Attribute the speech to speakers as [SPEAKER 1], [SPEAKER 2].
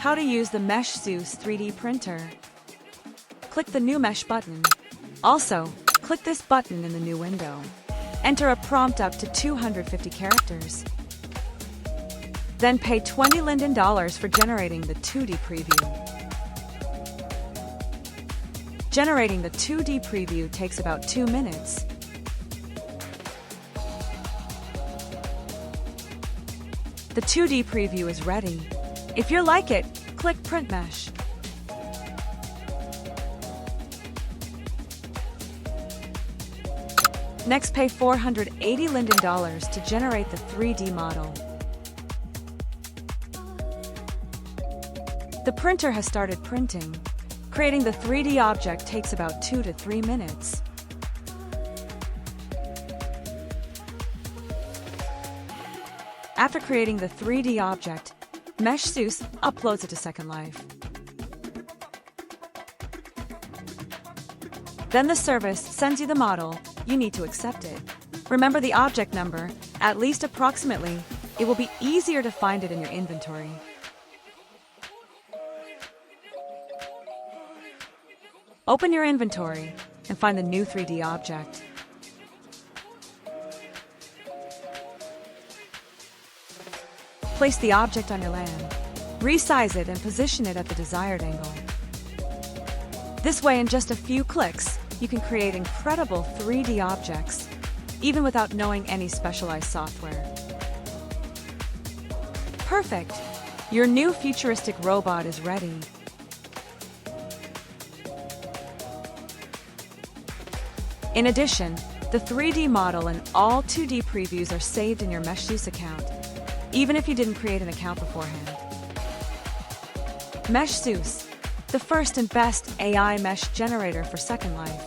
[SPEAKER 1] How to use the MeshZeus 3D printer. Click the New Mesh button. Also, click this button in the new window. Enter a prompt up to 250 characters. Then pay $20 Linden for generating the 2D preview. Generating the 2D preview takes about 2 minutes. The 2D preview is ready. If you like it, click Print Mesh. Next, pay $480 Linden to generate the 3D model. The printer has started printing. Creating the 3D object takes about 2 to 3 minutes. After creating the 3D object, MeshZeus uploads it to Second Life. Then the service sends you the model. You need to accept it. Remember the object number, at least approximately. It will be easier to find it in your inventory. Open your inventory and find the new 3D object. Place the object on your land. Resize it and position it at the desired angle. This way, in just a few clicks, you can create incredible 3D objects, even without knowing any specialized software. Perfect! Your new futuristic robot is ready. In addition, the 3D model and all 2D previews are saved in your MeshZeus account, even if you didn't create an account beforehand. MeshZeus, the first and best AI mesh generator for Second Life.